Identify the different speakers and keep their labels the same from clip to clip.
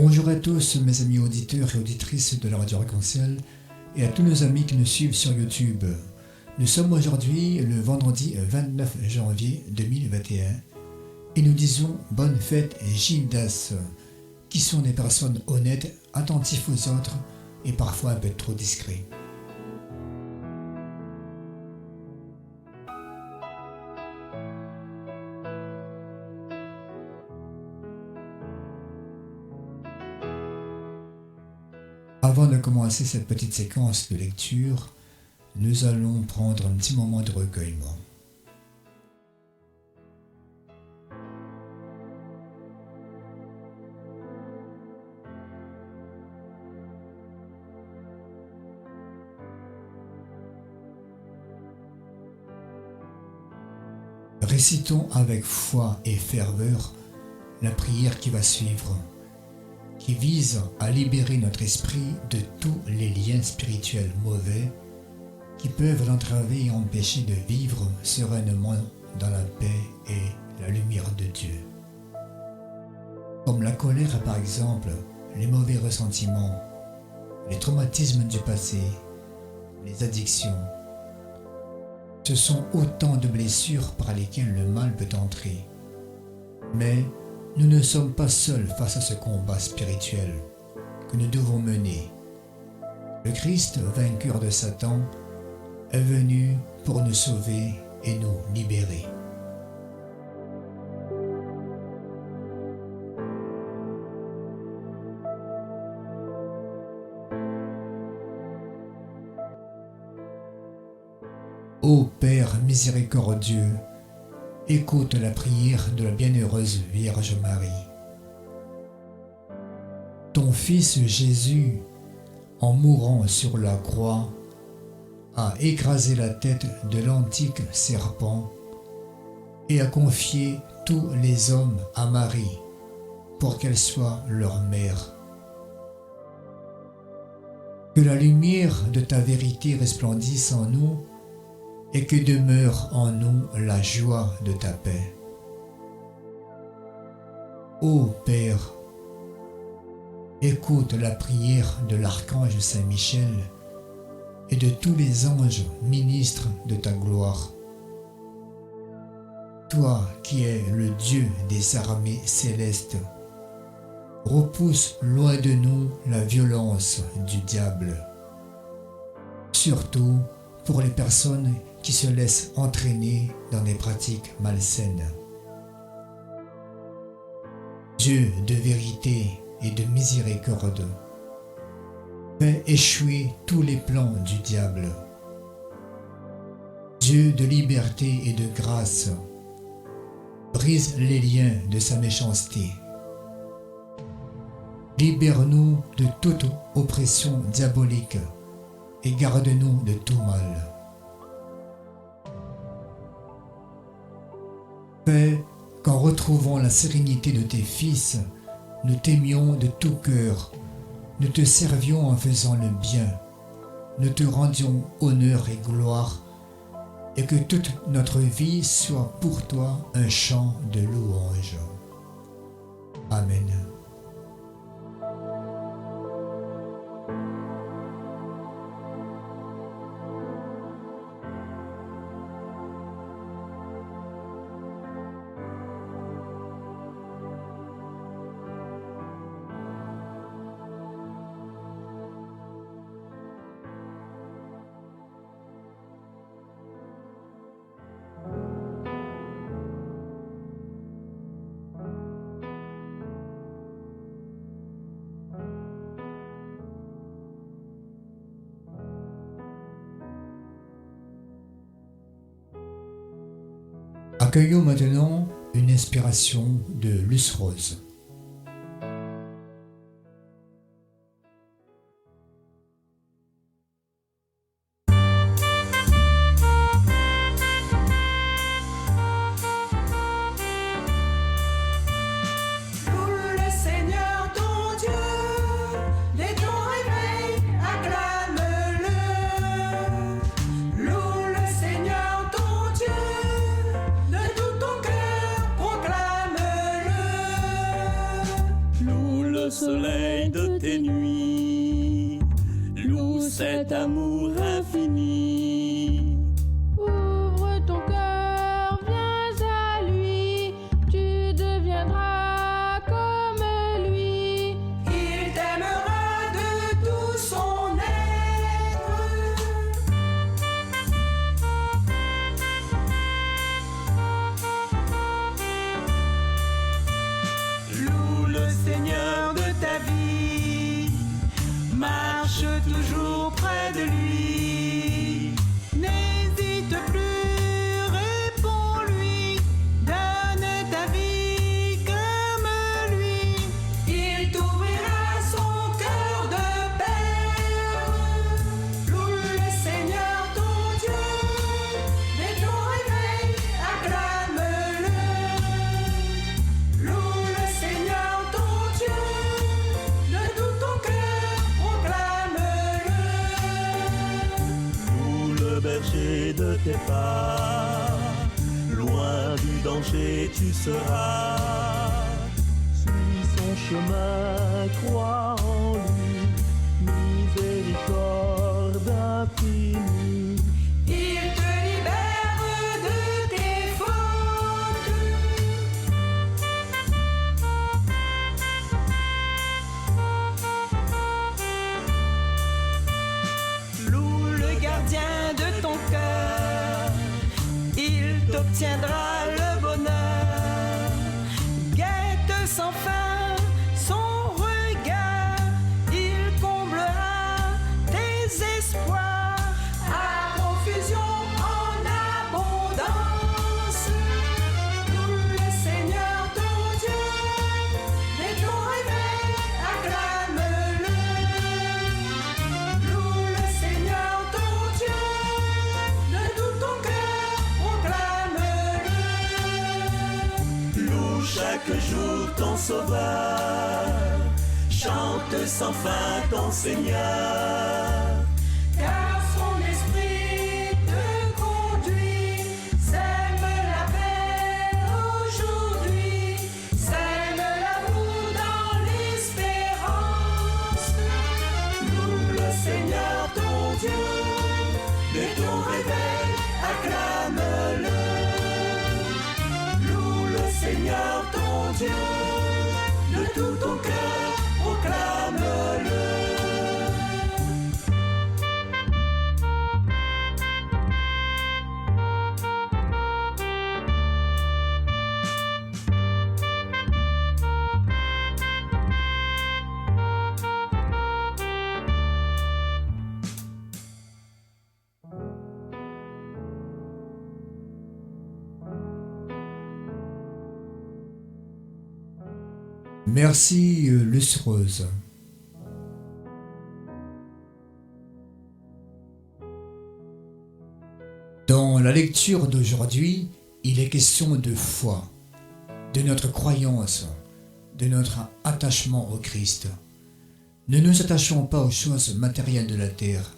Speaker 1: Bonjour à tous mes amis auditeurs et auditrices de la Radio Arc-en-Ciel et à tous nos amis qui nous suivent sur YouTube. Nous sommes aujourd'hui le vendredi 29 janvier 2021 et nous disons bonne fête Gildas, qui sont des personnes honnêtes, attentifs aux autres et parfois un peu trop discrets. Avant de commencer cette petite séquence de lecture, nous allons prendre un petit moment de recueillement. Récitons avec foi et ferveur la prière qui va suivre, qui vise à libérer notre esprit de tous les liens spirituels mauvais qui peuvent l'entraver et empêcher de vivre sereinement dans la paix et la lumière de Dieu. Comme la colère par exemple, les mauvais ressentiments, les traumatismes du passé, les addictions. Ce sont autant de blessures par lesquelles le mal peut entrer. Mais nous ne sommes pas seuls face à ce combat spirituel que nous devons mener. Le Christ, vainqueur de Satan, est venu pour nous sauver et nous libérer. Ô Père miséricordieux, écoute la prière de la bienheureuse Vierge Marie. Ton Fils Jésus, en mourant sur la croix, a écrasé la tête de l'antique serpent et a confié tous les hommes à Marie pour qu'elle soit leur mère. Que la lumière de ta vérité resplendisse en nous et que demeure en nous la joie de ta paix. Ô Père, écoute la prière de l'archange Saint-Michel et de tous les anges ministres de ta gloire. Toi qui es le Dieu des armées célestes, repousse loin de nous la violence du diable, surtout pour les personnes qui se laissent entraîner dans des pratiques malsaines. Dieu de vérité et de miséricorde, fais échouer tous les plans du diable. Dieu de liberté et de grâce, brise les liens de sa méchanceté. Libère-nous de toute oppression diabolique et garde-nous de tout mal. Fais qu'en retrouvant la sérénité de tes fils, nous t'aimions de tout cœur, nous te servions en faisant le bien, nous te rendions honneur et gloire, et que toute notre vie soit pour toi un chant de louange. Amen. Accueillons maintenant une inspiration de Luce Rose.
Speaker 2: De tout ton cœur, proclame-le. le soleil de tes nuits. Loue cet amour infini.
Speaker 3: Ouvre ton cœur, viens à lui, tu deviendras comme lui.
Speaker 4: Il t'aimera de tout son être.
Speaker 2: Loue le Seigneur de ta vie. Marche toujours près de lui.
Speaker 4: N'hésite plus, réponds-lui, donne ta vie comme lui. Il t'ouvrira son cœur de perle. Loue le Seigneur ton Dieu, dès ton réveil, acclame-le. Loue le Seigneur ton Dieu, de tout ton cœur, proclame-le.
Speaker 2: Loue le berger de tes pas. Loin du danger tu seras. Suis son chemin, crois en lui. Miséricorde infinie.
Speaker 4: Il te libère de tes fautes. Loue le gardien de ton cœur, il t'obtiendra le bonheur. Guette sans fin son regard, il comblera tes espoirs. À profusion en abondance, loue le Seigneur ton Dieu, dès ton réveil, acclame-le. Loue le Seigneur ton Dieu, de tout ton cœur, proclame-le.
Speaker 2: Loue chaque jour ton sauveur. Chante sans fin ton Seigneur.
Speaker 4: Car son esprit te conduit, sème la paix aujourd'hui, sème l'amour dans l'espérance. Loue le Seigneur ton Dieu,
Speaker 2: Dès ton réveil,
Speaker 4: acclame-le. Loue le Seigneur ton Dieu, de tout ton cœur, proclame-le.
Speaker 1: Merci Luce Rose. Dans la lecture d'aujourd'hui, il est question de foi, de notre croyance, de notre attachement au Christ. Ne nous attachons pas aux choses matérielles de la terre.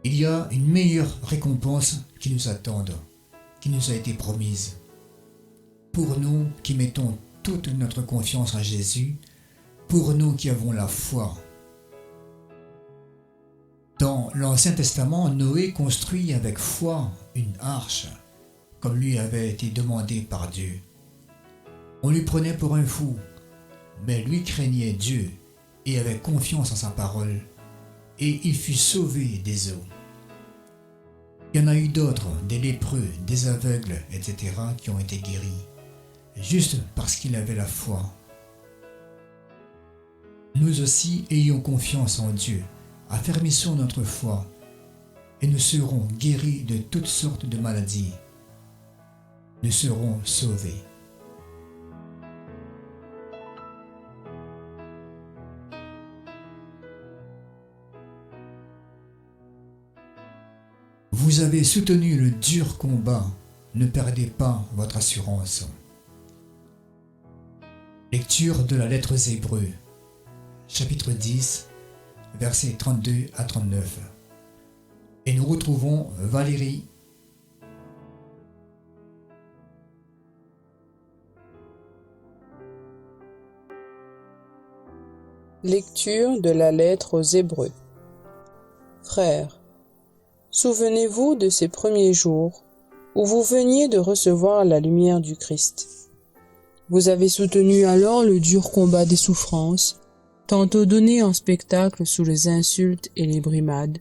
Speaker 1: Il y a une meilleure récompense qui nous attend, qui nous a été promise. Pour nous qui mettons toute notre confiance en Jésus, pour nous qui avons la foi. Dans l'Ancien Testament, Noé construit avec foi une arche, comme lui avait été demandé par Dieu. On lui prenait pour un fou, mais lui craignait Dieu et avait confiance en sa parole, et il fut sauvé des eaux. Il y en a eu d'autres, des lépreux, des aveugles, etc., qui ont été guéris, juste parce qu'il avait la foi. Nous aussi ayons confiance en Dieu, affermissons notre foi, et nous serons guéris de toutes sortes de maladies. Nous serons sauvés. Vous avez soutenu le dur combat, ne perdez pas votre assurance. Lecture de la lettre aux Hébreux, chapitre 10, versets 32 à 39. Et nous retrouvons Valérie.
Speaker 5: Lecture de la lettre aux Hébreux. Frères, souvenez-vous de ces premiers jours où vous veniez de recevoir la lumière du Christ. Vous avez soutenu alors le dur combat des souffrances, tantôt donné en spectacle sous les insultes et les brimades,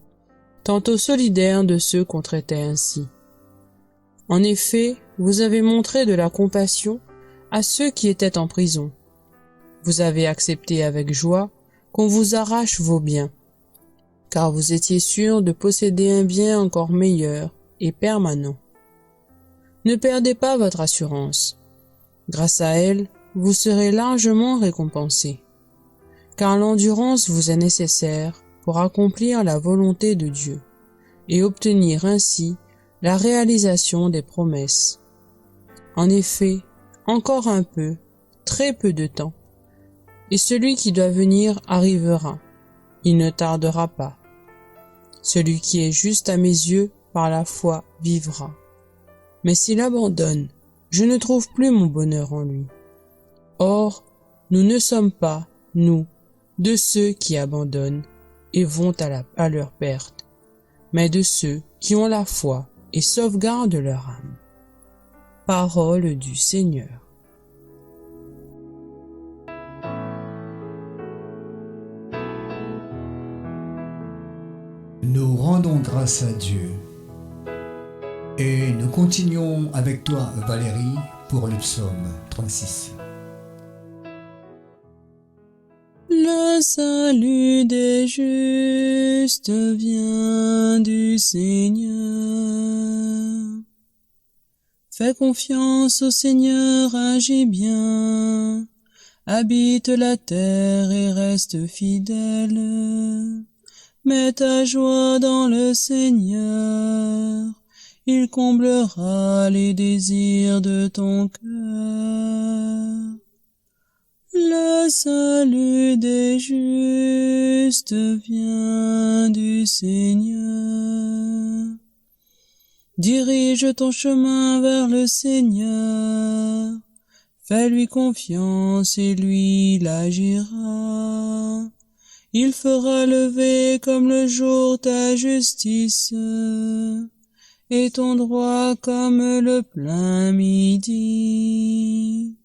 Speaker 5: tantôt solidaire de ceux qu'on traitait ainsi. En effet, vous avez montré de la compassion à ceux qui étaient en prison. Vous avez accepté avec joie qu'on vous arrache vos biens, car vous étiez sûr de posséder un bien encore meilleur et permanent. Ne perdez pas votre assurance. Grâce à elle, vous serez largement récompensés, car l'endurance vous est nécessaire pour accomplir la volonté de Dieu et obtenir ainsi la réalisation des promesses. En effet, encore un peu, très peu de temps, et celui qui doit venir arrivera. Il ne tardera pas. Celui qui est juste à mes yeux, par la foi, vivra. Mais s'il abandonne, je ne trouve plus mon bonheur en lui. Or, nous ne sommes pas, nous, de ceux qui abandonnent et vont à leur perte, mais de ceux qui ont la foi et sauvegardent leur âme. Parole du Seigneur.
Speaker 1: Nous rendons grâce à Dieu et nous continuons avec toi, Valérie, pour le psaume 36.
Speaker 5: Le salut des justes vient du Seigneur. Fais confiance au Seigneur, agis bien. Habite la terre et reste fidèle. Mets ta joie dans le Seigneur, il comblera les désirs de ton cœur. Le salut des justes vient du Seigneur. Dirige ton chemin vers le Seigneur, fais-lui confiance et lui il agira. Il fera lever comme le jour ta justice, et ton droit comme le plein midi.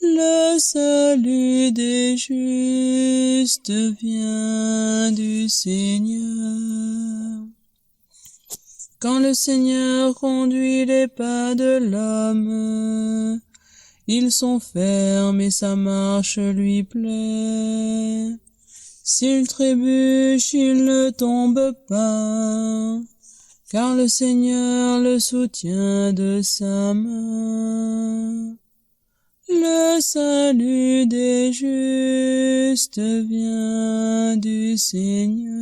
Speaker 5: Le salut des justes vient du Seigneur. Quand le Seigneur conduit les pas de l'homme, ils sont fermes et sa marche lui plaît. S'il trébuche, il ne tombe pas, car le Seigneur le soutient de sa main. Le salut des justes vient du Seigneur.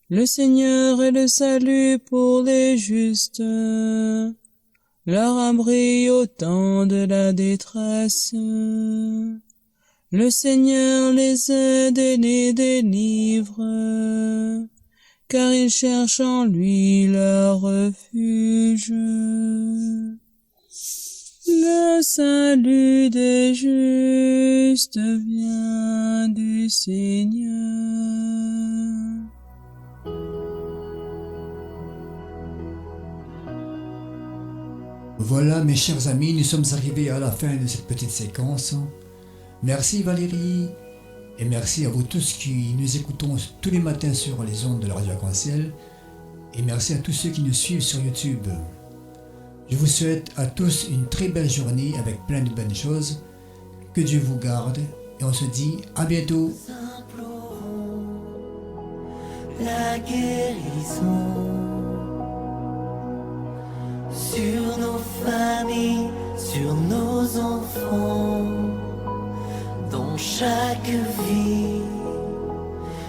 Speaker 5: Le Seigneur est le salut pour les justes, leur abri au temps de la détresse. Le Seigneur les aide et les délivre, car ils cherchent en lui leur refuge. Le salut des justes vient du Seigneur.
Speaker 1: Voilà, mes chers amis, nous sommes arrivés à la fin de cette petite séquence. Merci Valérie, et merci à vous tous qui nous écoutons tous les matins sur les ondes de la Radio Arc-en-Ciel, et merci à tous ceux qui nous suivent sur YouTube. Je vous souhaite à tous une très belle journée avec plein de bonnes choses. Que Dieu vous garde, et on se dit à bientôt.
Speaker 2: La guérison sur nos familles, sur nos enfants, dans chaque vie,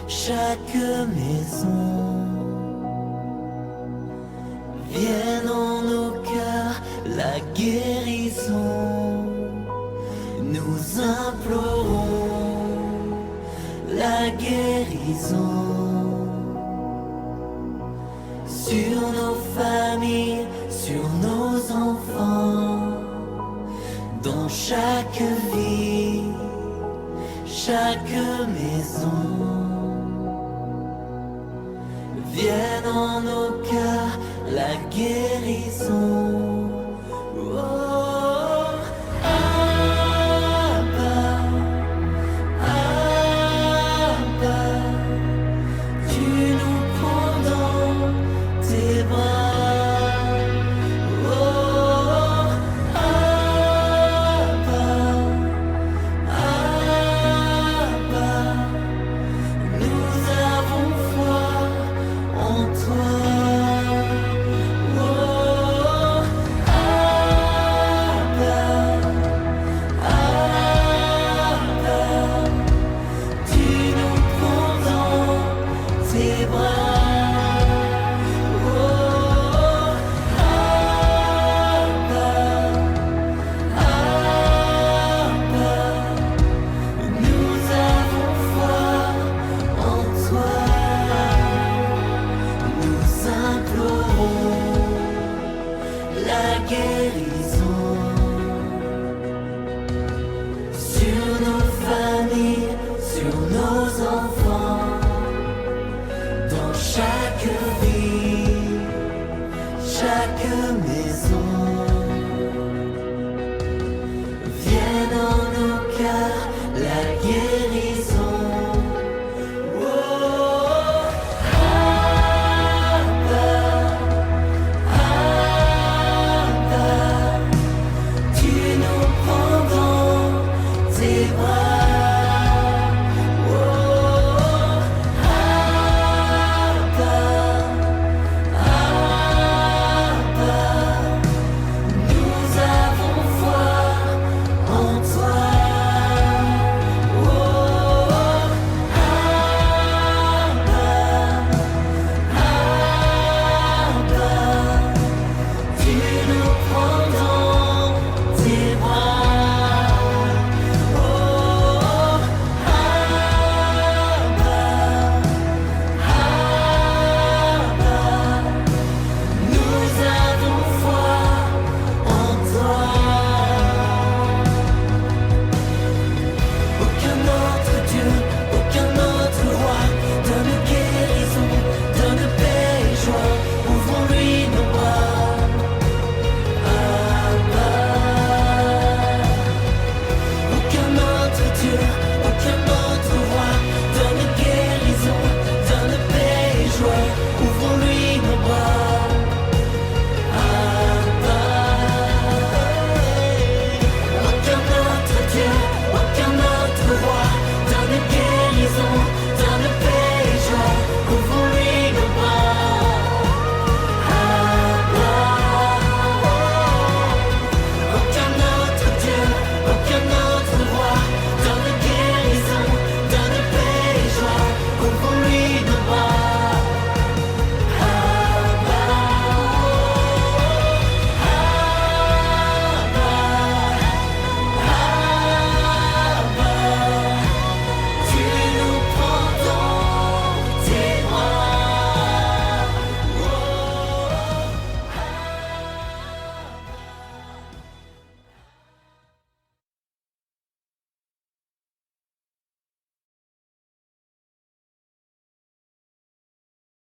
Speaker 2: chaque maison. Vienne en nos cœurs la guérison. Nous implorons la guérison sur nos familles, sur nos enfants, dans chaque vie, chaque maison. Vienne en nos cœurs la guérison.